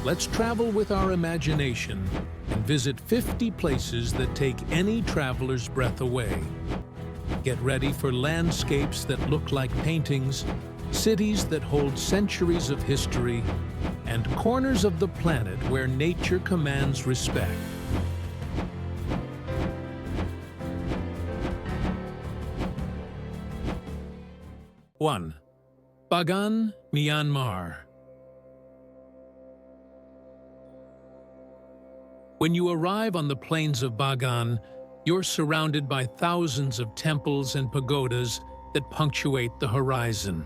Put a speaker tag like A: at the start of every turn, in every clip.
A: Let's travel with our imagination and visit 50 places that take any traveler's breath away. Get ready for landscapes that look like paintings, cities that hold centuries of history, and corners of the planet where nature commands respect. One, Bagan, Myanmar. When you arrive on the plains of Bagan, you're surrounded by thousands of temples and pagodas that punctuate the horizon.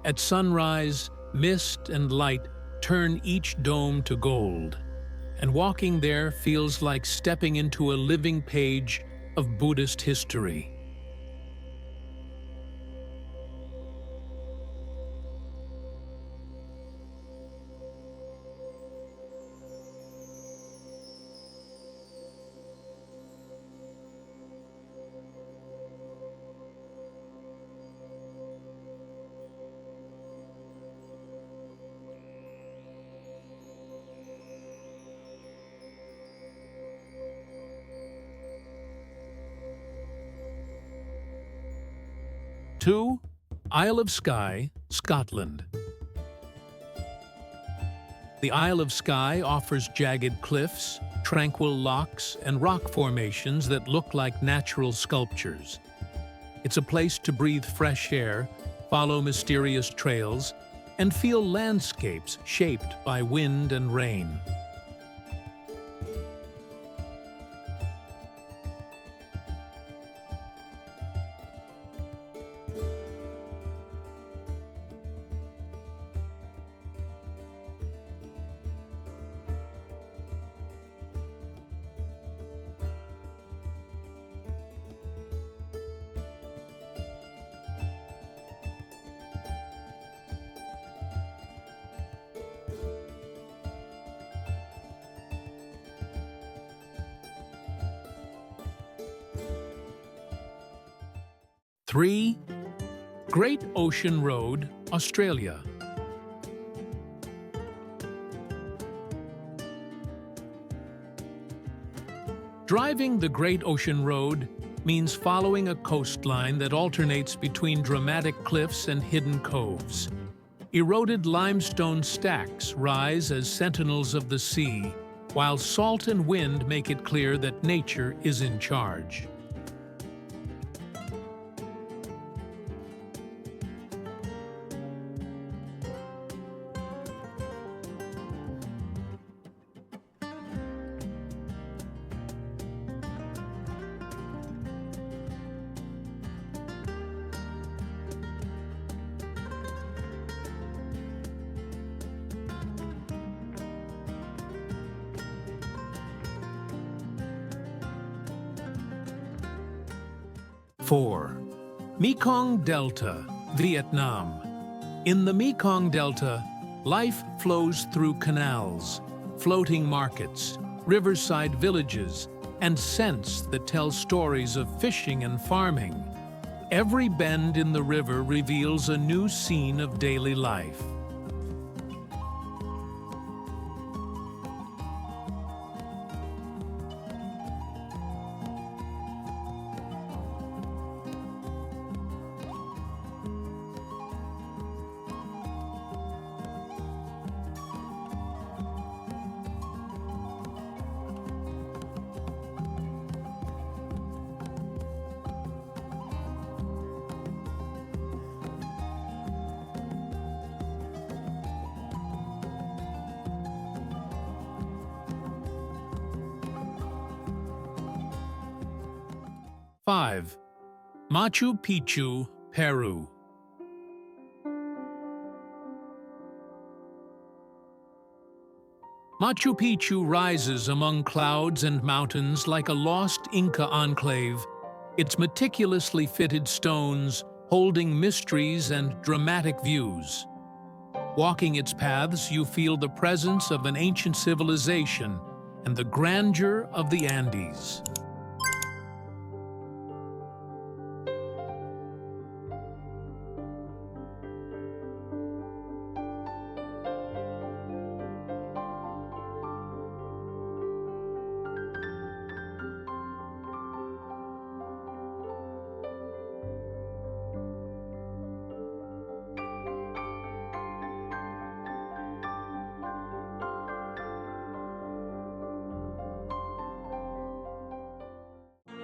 A: At sunrise, mist and light turn each dome to gold, and walking there feels like stepping into a living page of Buddhist history. Two, Isle of Skye, Scotland. The Isle of Skye offers jagged cliffs, tranquil lochs, and rock formations that look like natural sculptures. It's a place to breathe fresh air, follow mysterious trails, and feel landscapes shaped by wind and rain. 3. Great Ocean Road, Australia. Driving the Great Ocean Road means following a coastline that alternates between dramatic cliffs and hidden coves. Eroded limestone stacks rise as sentinels of the sea, while salt and wind make it clear that nature is in charge. Four, Mekong Delta, Vietnam. In the Mekong Delta, life flows through canals, floating markets, riverside villages, and scents that tell stories of fishing and farming. Every bend in the river reveals a new scene of daily life. Five, Machu Picchu, Peru. Machu Picchu rises among clouds and mountains like a lost Inca enclave, its meticulously fitted stones holding mysteries and dramatic views. Walking its paths, you feel the presence of an ancient civilization and the grandeur of the Andes.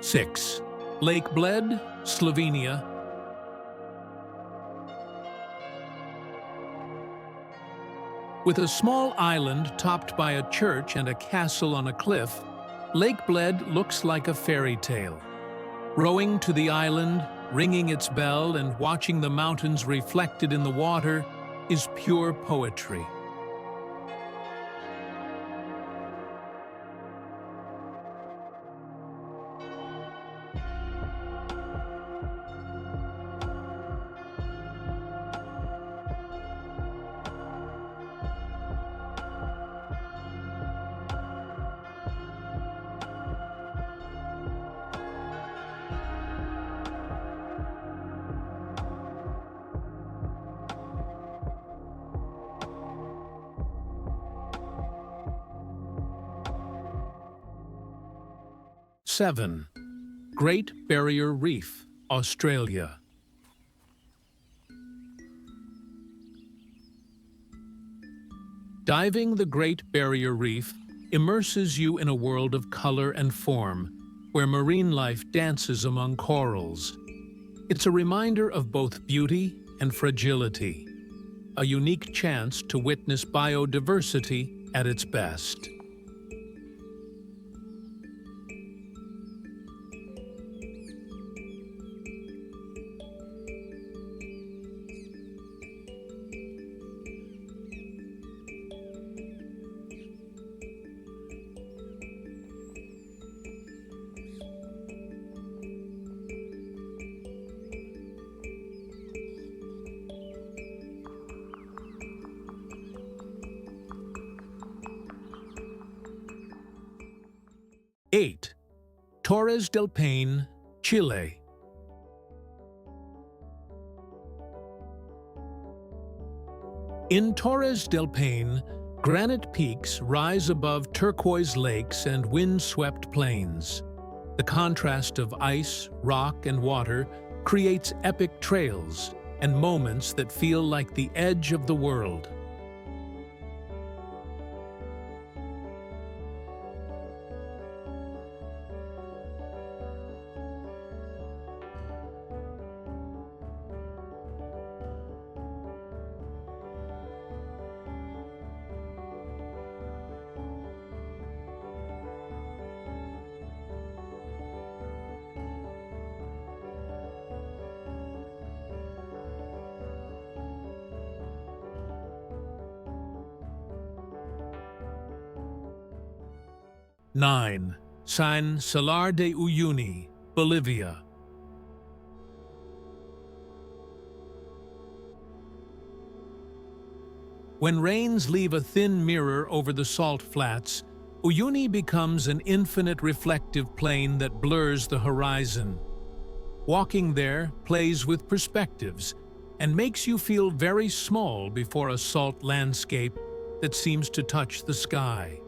A: 6. Lake Bled, Slovenia. With a small island topped by a church and a castle on a cliff, Lake Bled looks like a fairy tale. Rowing to the island, ringing its bell and watching the mountains reflected in the water is pure poetry. Seven. Great Barrier Reef, Australia. Diving the Great Barrier Reef immerses you in a world of color and form, where marine life dances among corals. It's a reminder of both beauty and fragility, a unique chance to witness biodiversity at its best. Eight. Torres del Paine, Chile. In Torres del Paine, granite peaks rise above turquoise lakes and wind-swept plains. The contrast of ice, rock, and water creates epic trails and moments that feel like the edge of the world. Nine. Salar de Uyuni, Bolivia. When rains leave a thin mirror over the salt flats, Uyuni becomes an infinite reflective plane that blurs the horizon. Walking there plays with perspectives and makes you feel very small before a salt landscape that seems to touch the sky.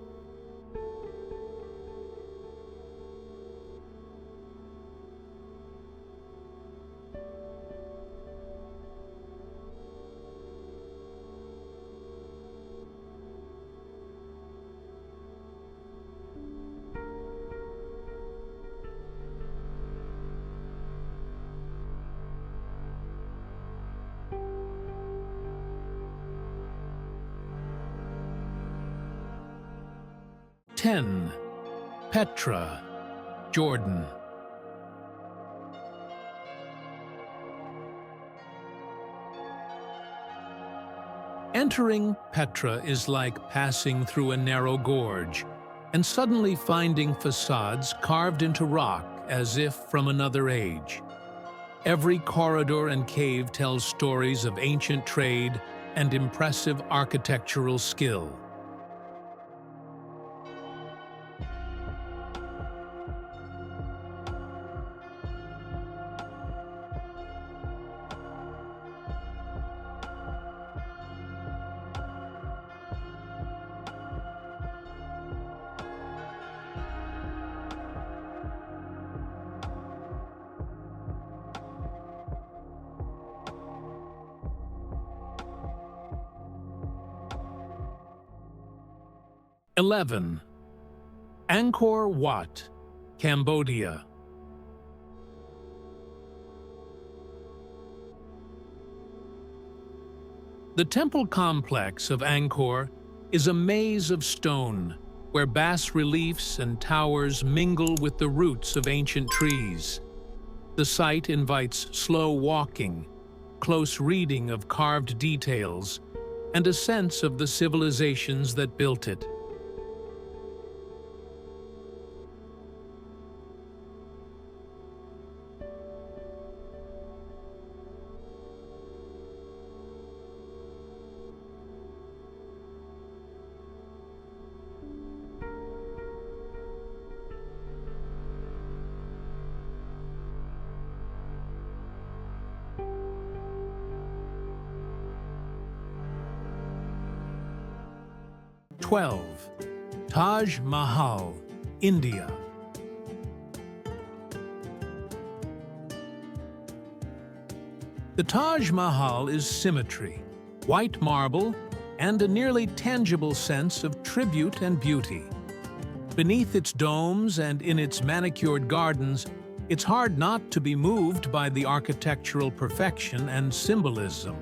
A: Ten. Petra, Jordan. Entering Petra is like passing through a narrow gorge and suddenly finding facades carved into rock as if from another age. Every corridor and cave tells stories of ancient trade and impressive architectural skill. (11) Angkor Wat, Cambodia. The temple complex of Angkor is a maze of stone where bas-reliefs and towers mingle with the roots of ancient trees. The site invites slow walking, close reading of carved details, and a sense of the civilizations that built it. "12. Taj Mahal, India. The Taj Mahal is symmetry, white marble, and a nearly tangible sense of tribute and beauty. Beneath its domes and in its manicured gardens, it's hard not to be moved by the architectural perfection and symbolism.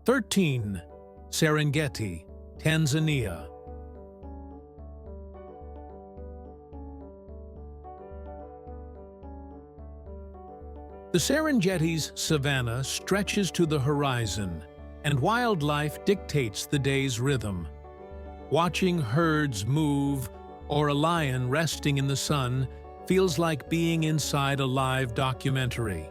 A: "13. Serengeti, Tanzania. The Serengeti's savanna stretches to the horizon, and wildlife dictates the day's rhythm. Watching herds move or a lion resting in the sun feels like being inside a live documentary.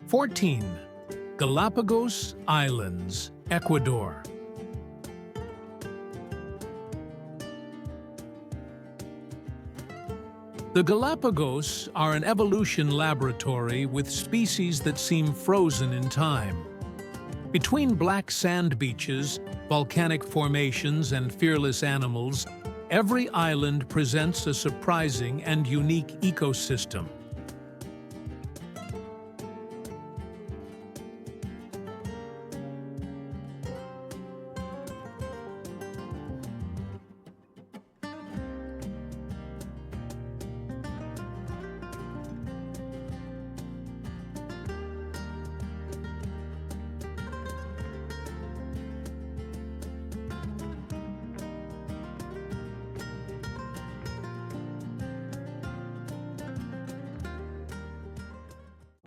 A: "14. Galapagos Islands, Ecuador. The Galapagos are an evolution laboratory with species that seem frozen in time. Between black sand beaches, volcanic formations, and fearless animals, every island presents a surprising and unique ecosystem.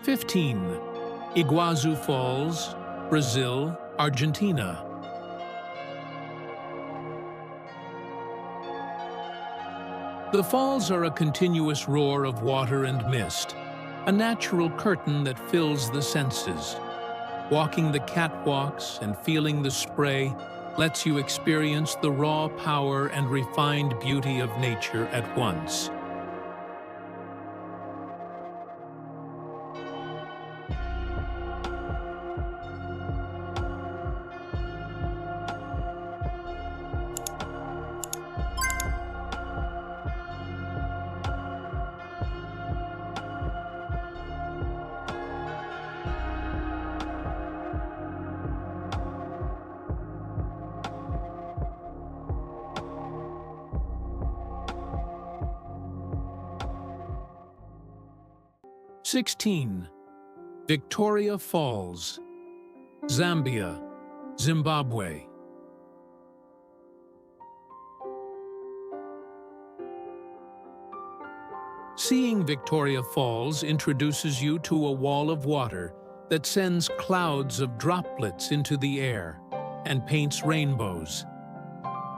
A: "15. Iguazu Falls, Brazil, Argentina. The falls are a continuous roar of water and mist, a natural curtain that fills the senses. Walking the catwalks and feeling the spray lets you experience the raw power and refined beauty of nature at once. "16. Victoria Falls, Zambia, Zimbabwe. Seeing Victoria Falls introduces you to a wall of water that sends clouds of droplets into the air and paints rainbows.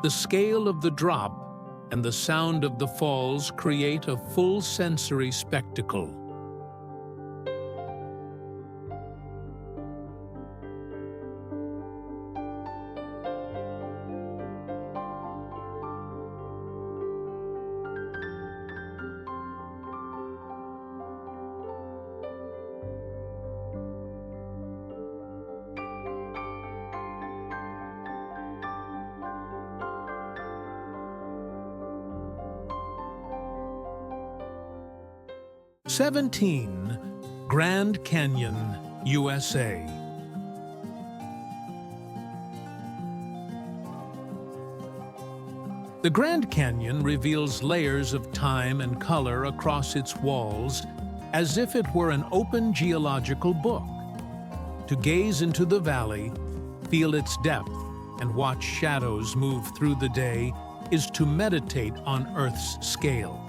A: The scale of the drop and the sound of the falls create a full sensory spectacle. "17. Grand Canyon, USA. The Grand Canyon reveals layers of time and color across its walls as if it were an open geological book. To gaze into the valley, feel its depth, and watch shadows move through the day is to meditate on Earth's scale.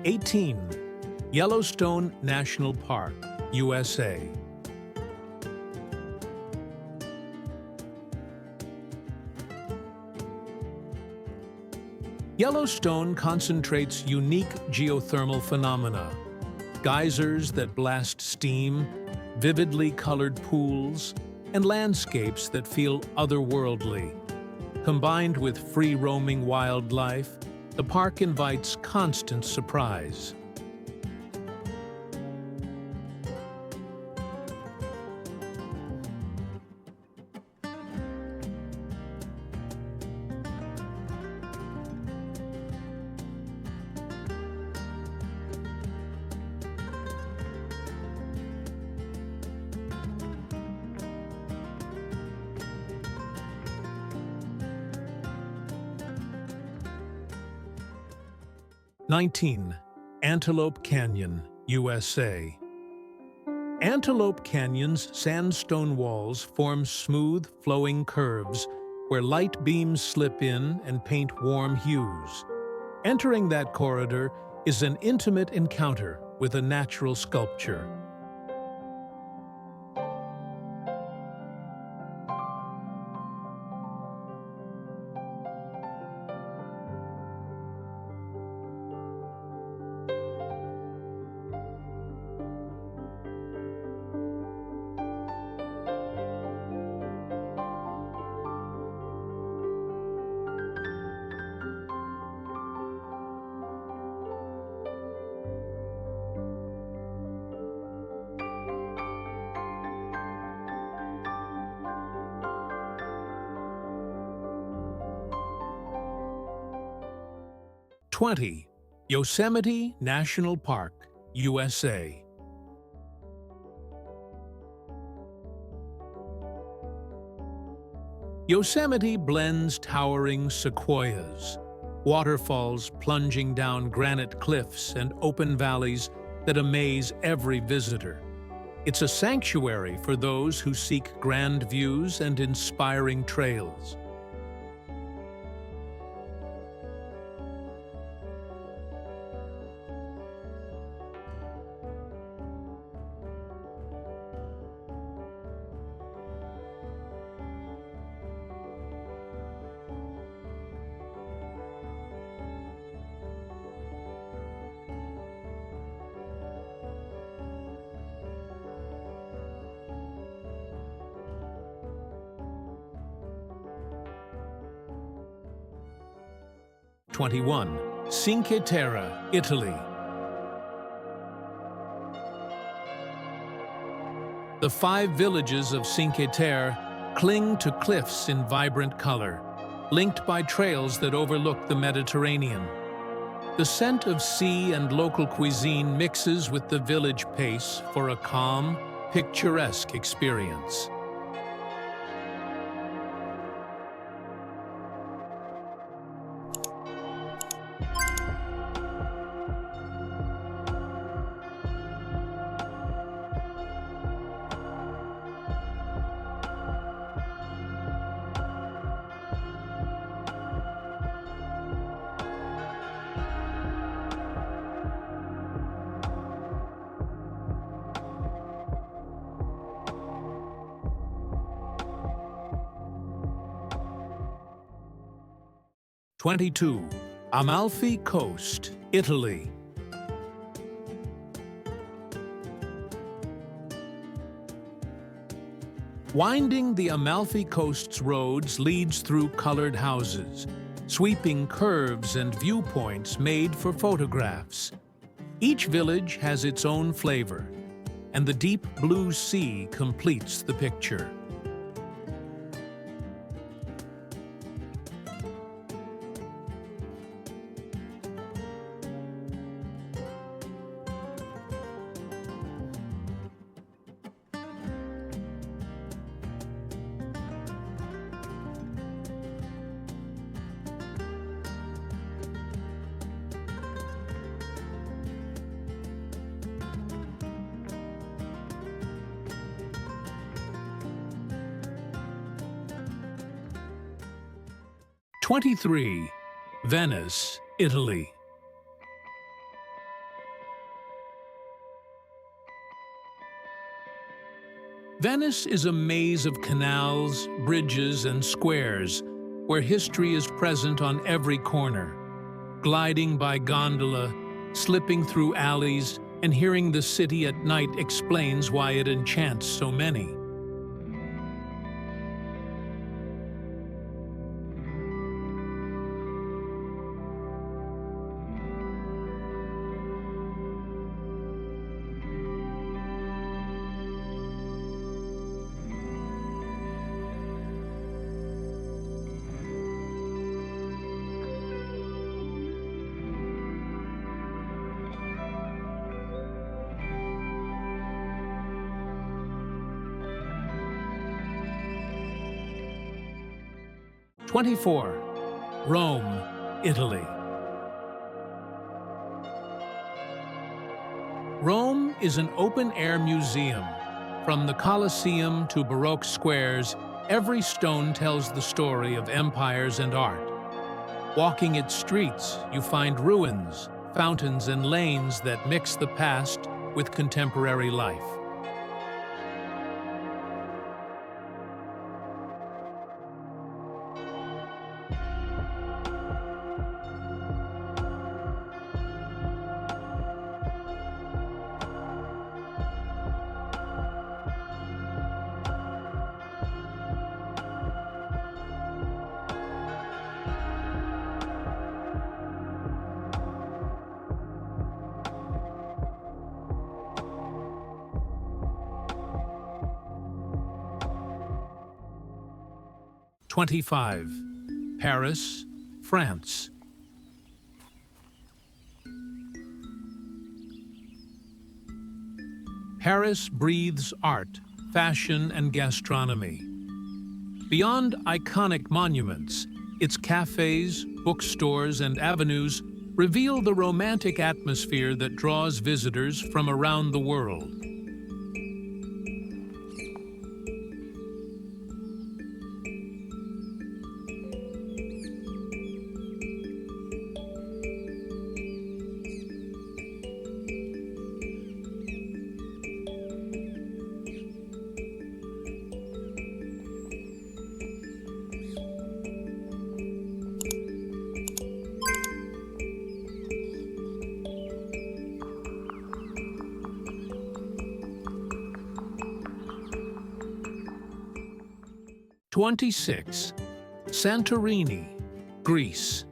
A: "18. Yellowstone National Park, USA. Yellowstone concentrates unique geothermal phenomena, geysers that blast steam, vividly colored pools, and landscapes that feel otherworldly. Combined with free-roaming wildlife, the park invites constant surprise. "19. Antelope Canyon, USA. Antelope Canyon's sandstone walls form smooth, flowing curves where light beams slip in and paint warm hues. Entering that corridor is an intimate encounter with a natural sculpture. "20. Yosemite National Park, USA. Yosemite blends towering sequoias, waterfalls plunging down granite cliffs and open valleys that amaze every visitor. It's a sanctuary for those who seek grand views and inspiring trails. "21. Cinque Terre, Italy. The 5 villages of Cinque Terre cling to cliffs in vibrant color, linked by trails that overlook the Mediterranean. The scent of sea and local cuisine mixes with the village pace for a calm, picturesque experience. "22. Amalfi Coast, Italy. Winding the Amalfi Coast's roads leads through colored houses, sweeping curves and viewpoints made for photographs. Each village has its own flavor, and the deep blue sea completes the picture. "23. Venice, Italy. Venice is a maze of canals, bridges, and squares where history is present on every corner. Gliding by gondola, slipping through alleys, and hearing the city at night explains why it enchants so many. "24. Rome, Italy. Rome is an open-air museum. From the Colosseum to Baroque squares, every stone tells the story of empires and art. Walking its streets, you find ruins, fountains, and lanes that mix the past with contemporary life. "25. Paris, France. Paris breathes art, fashion, and gastronomy. Beyond iconic monuments, its cafes, bookstores, and avenues reveal the romantic atmosphere that draws visitors from around the world. "26. Santorini, Greece.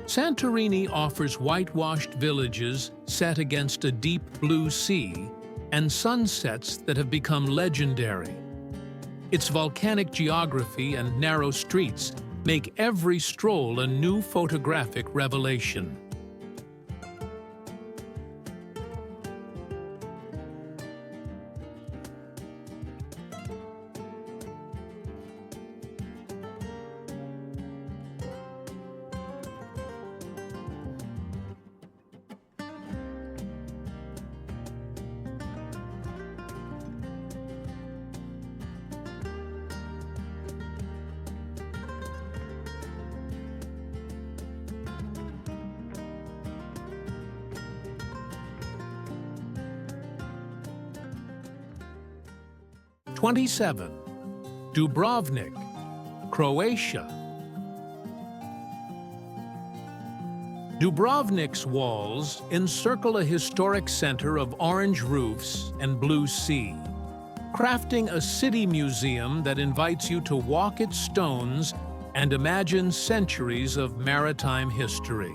A: Santorini offers whitewashed villages set against a deep blue sea and sunsets that have become legendary. Its volcanic geography and narrow streets Make every stroll a new photographic revelation. '27. Dubrovnik, Croatia. Dubrovnik's walls encircle a historic center of orange roofs and blue sea, crafting a city museum that invites you to walk its stones and imagine centuries of maritime history.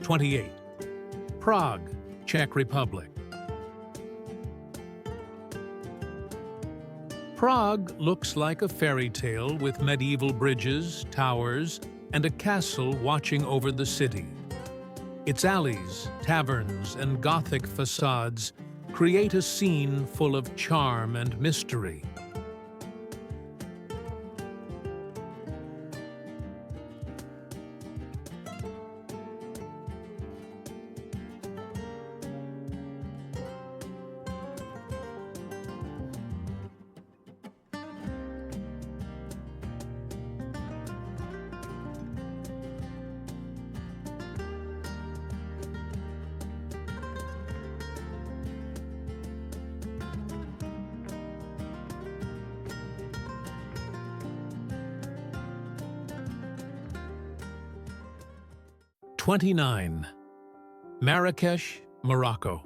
A: '28. Prague, Czech Republic. Prague looks like a fairy tale with medieval bridges, towers, and a castle watching over the city. Its alleys, taverns, and Gothic facades create a scene full of charm and mystery. '29. Marrakesh, Morocco.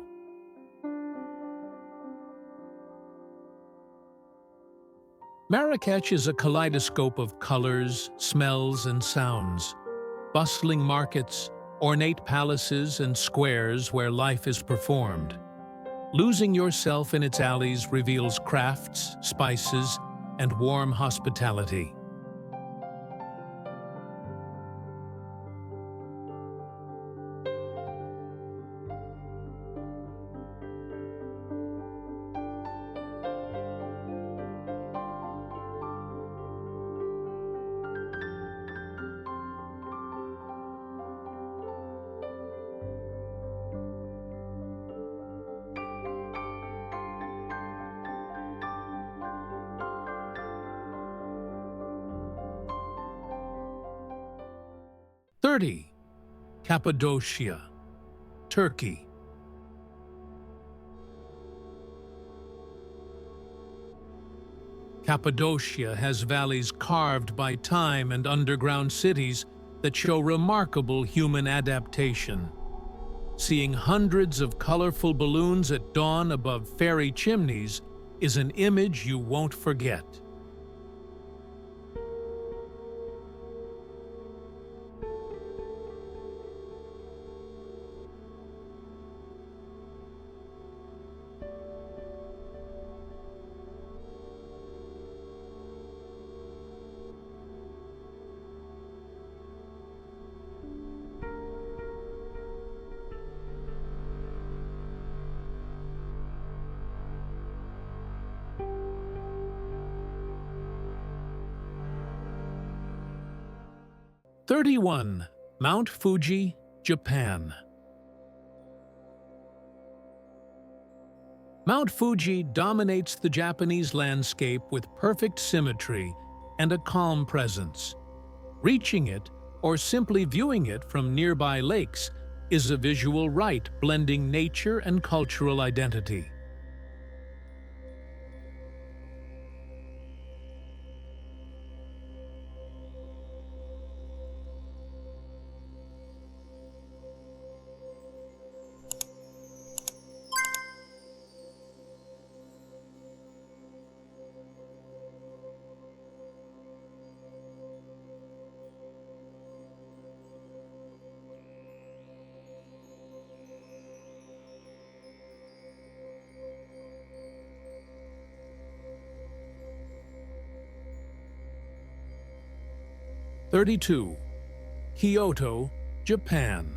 A: Marrakech is a kaleidoscope of colors, smells, and sounds. Bustling markets, ornate palaces, and squares where life is performed. Losing yourself in its alleys reveals crafts, spices, and warm hospitality. '30. Cappadocia, Turkey. Cappadocia has valleys carved by time and underground cities that show remarkable human adaptation. Seeing hundreds of colorful balloons at dawn above fairy chimneys is an image you won't forget. '31. Mount Fuji, Japan. Mount Fuji dominates the Japanese landscape with perfect symmetry and a calm presence. Reaching it, or simply viewing it from nearby lakes, is a visual rite blending nature and cultural identity. 32. Kyoto, Japan.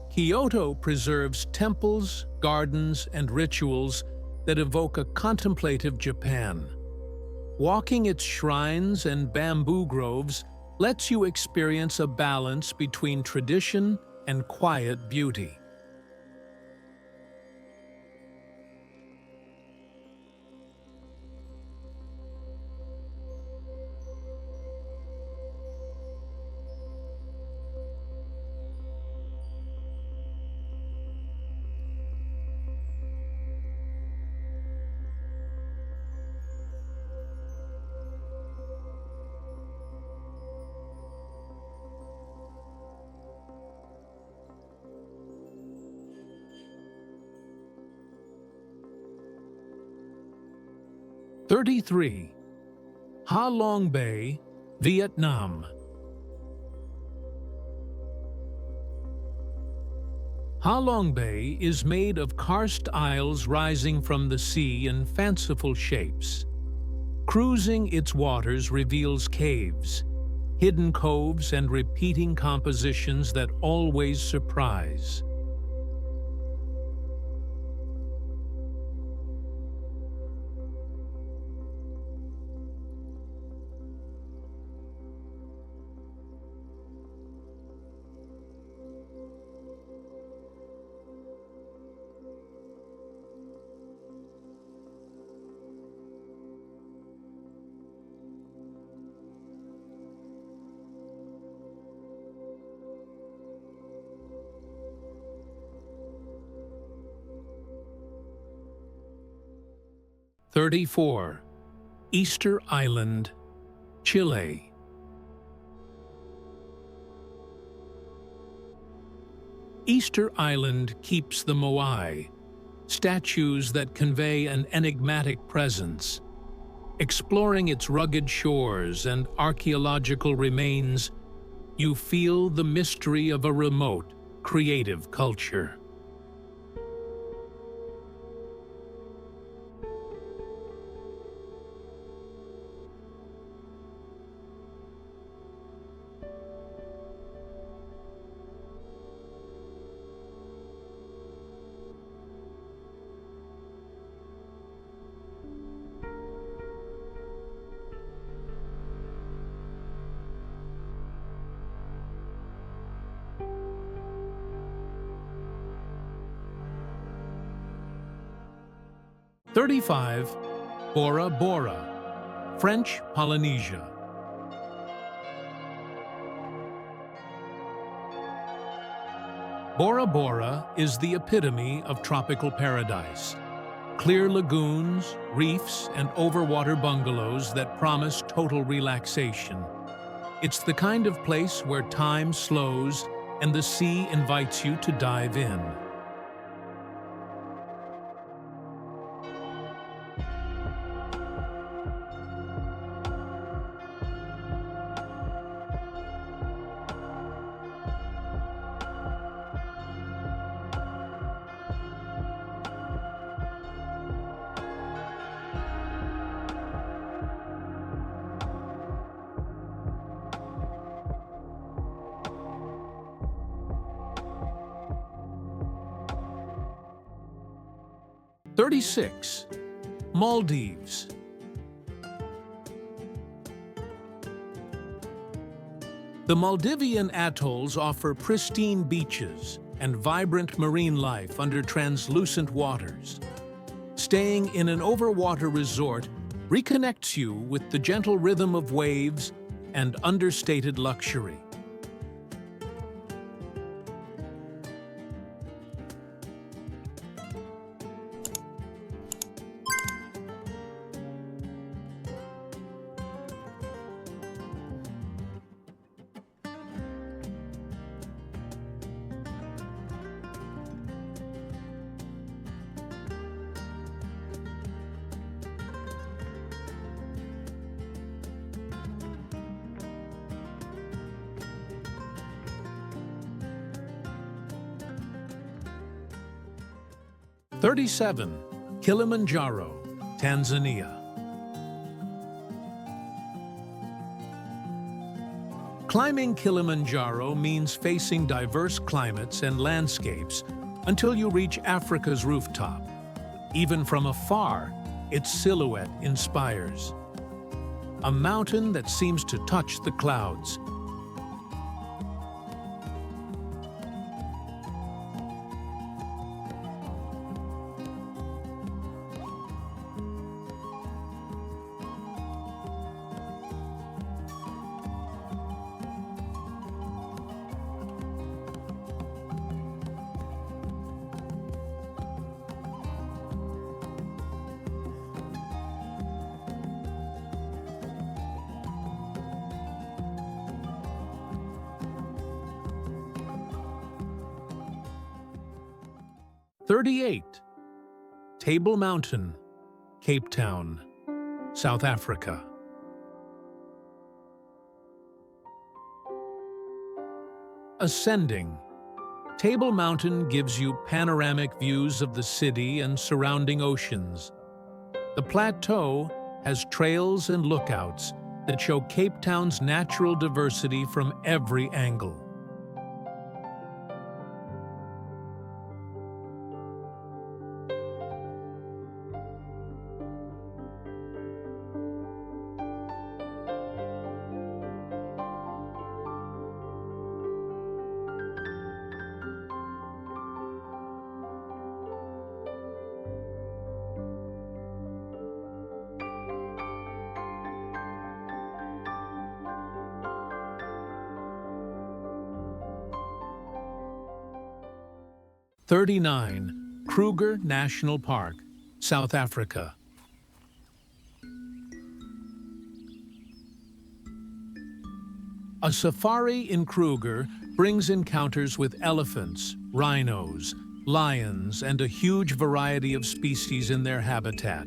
A: Kyoto preserves temples, gardens, and rituals that evoke a contemplative Japan. Walking its shrines and bamboo groves lets you experience a balance between tradition and quiet beauty. (33) Ha Long Bay, Vietnam. Ha Long Bay is made of karst isles rising from the sea in fanciful shapes. Cruising its waters reveals caves, hidden coves, and repeating compositions that always surprise. (34) Easter Island, Chile. Easter Island keeps the moai, statues that convey an enigmatic presence. Exploring its rugged shores and archaeological remains, you feel the mystery of a remote, creative culture. (35) Bora Bora, French Polynesia. Bora Bora is the epitome of tropical paradise. Clear lagoons, reefs, and overwater bungalows that promise total relaxation. It's the kind of place where time slows and the sea invites you to dive in. (36) Maldives. The Maldivian atolls offer pristine beaches and vibrant marine life under translucent waters. Staying in an overwater resort reconnects you with the gentle rhythm of waves and understated luxury. (37) Kilimanjaro, Tanzania. Climbing Kilimanjaro means facing diverse climates and landscapes until you reach Africa's rooftop. Even from afar, its silhouette inspires. A mountain that seems to touch the clouds. "38. Table Mountain, Cape Town, South Africa." Ascending. Table Mountain gives you panoramic views of the city and surrounding oceans. The plateau has trails and lookouts that show Cape Town's natural diversity from every angle. "39. Kruger National Park, South Africa." A safari in Kruger brings encounters with elephants, rhinos, lions, and a huge variety of species in their habitat.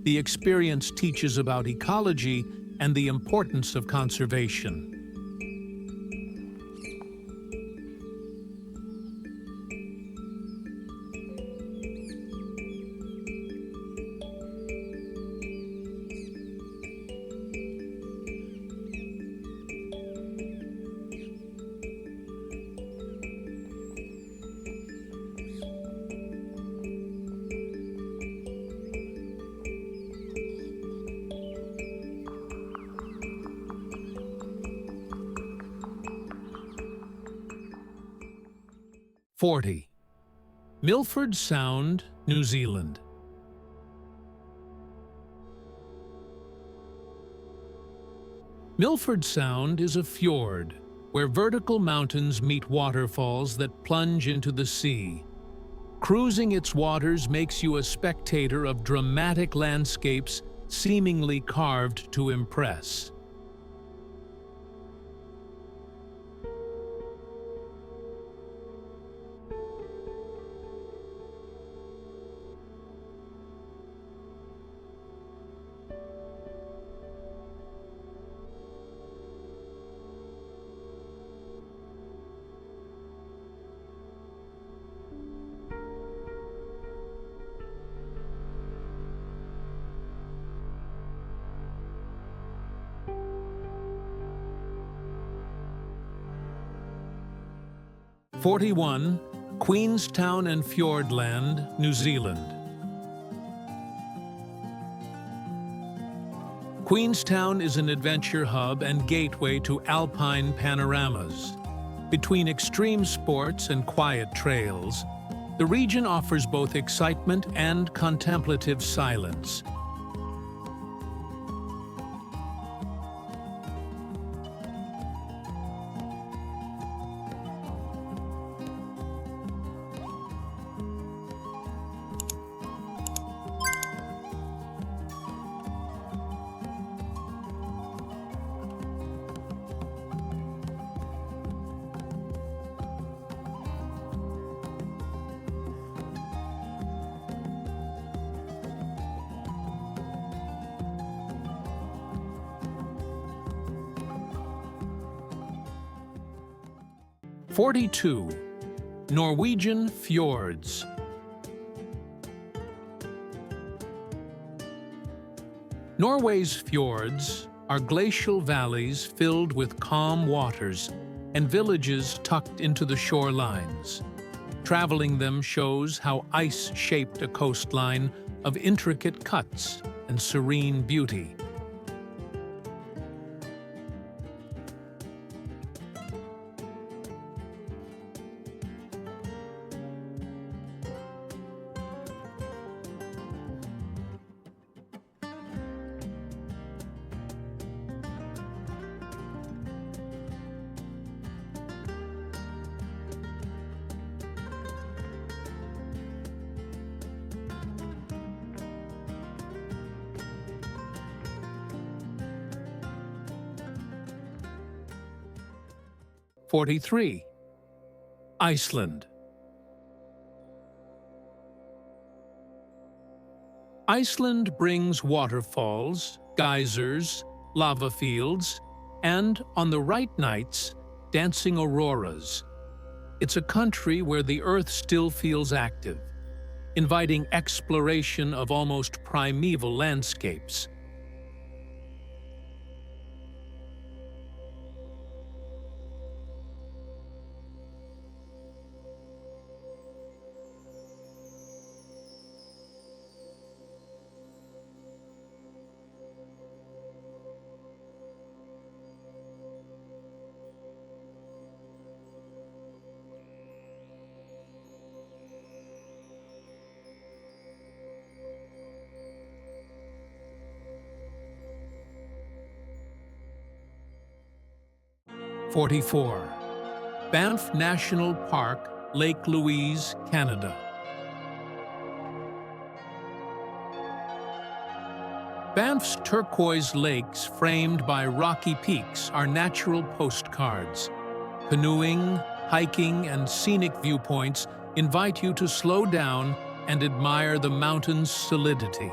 A: The experience teaches about ecology and the importance of conservation. "40. Milford Sound, New Zealand." Milford Sound is a fjord where vertical mountains meet waterfalls that plunge into the sea. Cruising its waters makes you a spectator of dramatic landscapes seemingly carved to impress. "41. Queenstown and Fiordland, New Zealand." Queenstown is an adventure hub and gateway to alpine panoramas. Between extreme sports and quiet trails, the region offers both excitement and contemplative silence. "42. Norwegian Fjords." Norway's fjords, are glacial valleys filled with calm waters and villages tucked into the shorelines. Traveling them shows how ice shaped a coastline of intricate cuts and serene beauty. '43. Iceland. Iceland brings waterfalls, geysers, lava fields, and, on the right nights, dancing auroras. It's a country where the Earth still feels active, inviting exploration of almost primeval landscapes. '44. Banff National Park, Lake Louise, Canada. Banff's turquoise lakes, framed by rocky peaks, are natural postcards. Canoeing, hiking, and scenic viewpoints invite you to slow down and admire the mountain's solidity.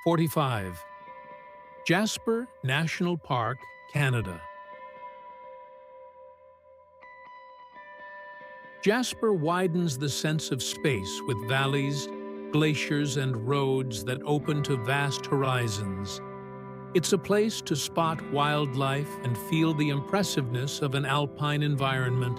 A: '45. Jasper National Park, Canada. Jasper widens the sense of space with valleys, glaciers, and roads that open to vast horizons. It's a place to spot wildlife and feel the impressiveness of an alpine environment.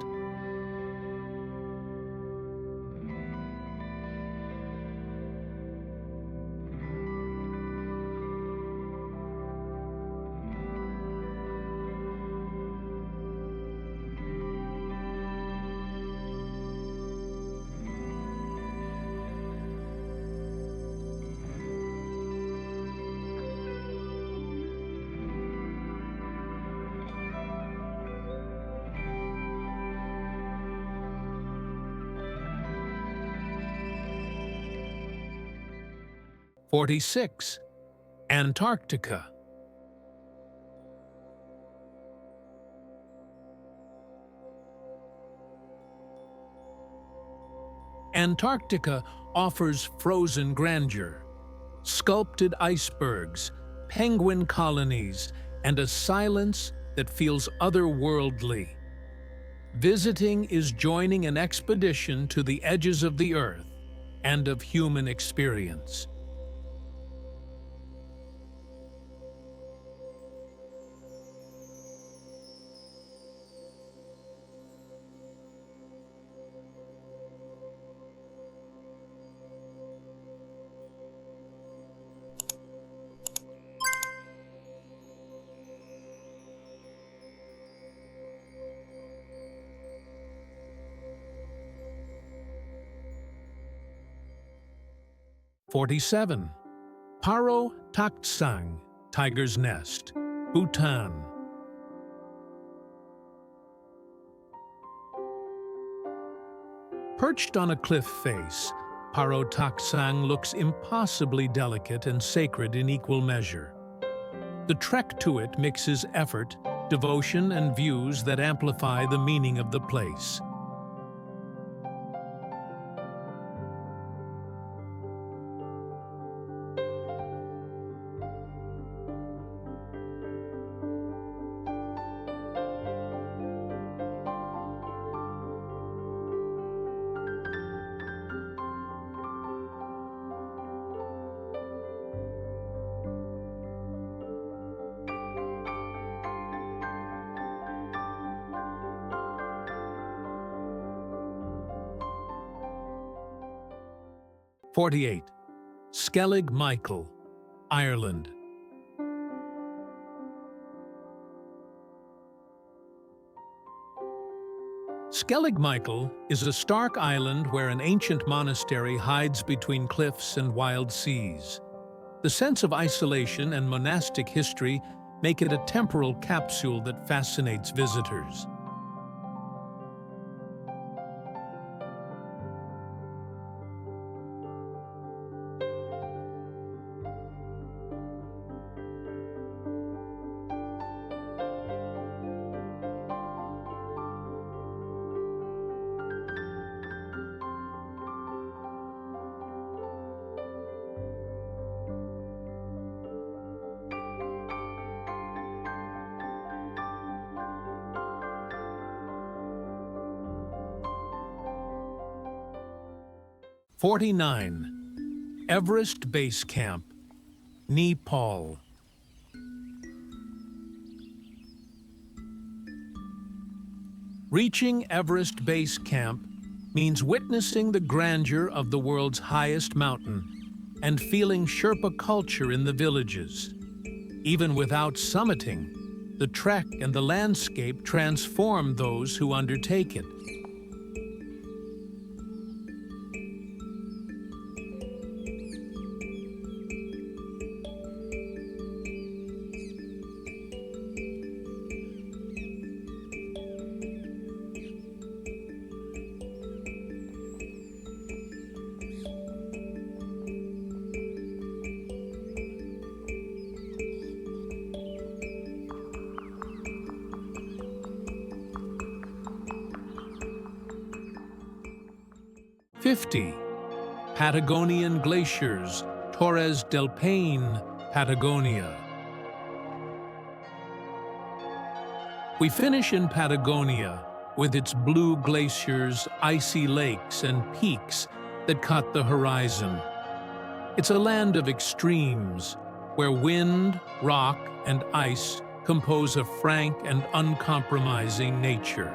A: '46. Antarctica. Antarctica offers frozen grandeur, sculpted icebergs, penguin colonies, and a silence that feels otherworldly. Visiting is joining an expedition to the edges of the Earth and of human experience. '47. Paro Taktsang, Tiger's Nest, Bhutan. Perched on a cliff face, Parotaksang looks impossibly delicate and sacred in equal measure. The trek to it mixes effort, devotion, and views that amplify the meaning of the place. "48. Skellig Michael, Ireland. Skellig Michael is a stark island where an ancient monastery hides between cliffs and wild seas. The sense of isolation and monastic history make it a temporal capsule that fascinates visitors. "49. Everest Base Camp, Nepal. Reaching Everest Base Camp means witnessing the grandeur of the world's highest mountain and feeling Sherpa culture in the villages. Even without summiting, the trek and the landscape transform those who undertake it. "50. Patagonian Glaciers, Torres del Paine, Patagonia. We finish in Patagonia with its blue glaciers, icy lakes, and peaks that cut the horizon. It's a land of extremes, where wind, rock, and ice compose a frank and uncompromising nature.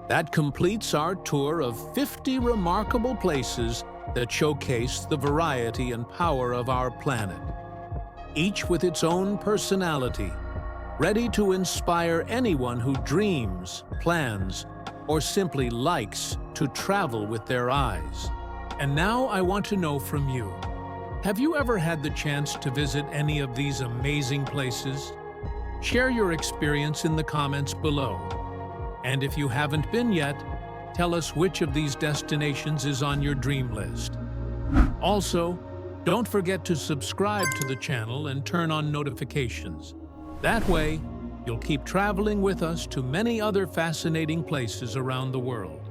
A: That completes our tour of 50 remarkable places that showcase the variety and power of our planet, each with its own personality, ready to inspire anyone who dreams, plans, or simply likes to travel with their eyes. And now I want to know from you, have you ever had the chance to visit any of these amazing places? Share your experience in the comments below. And if you haven't been yet, tell us which of these destinations is on your dream list. Also, don't forget to subscribe to the channel and turn on notifications. That way, you'll keep traveling with us to many other fascinating places around the world.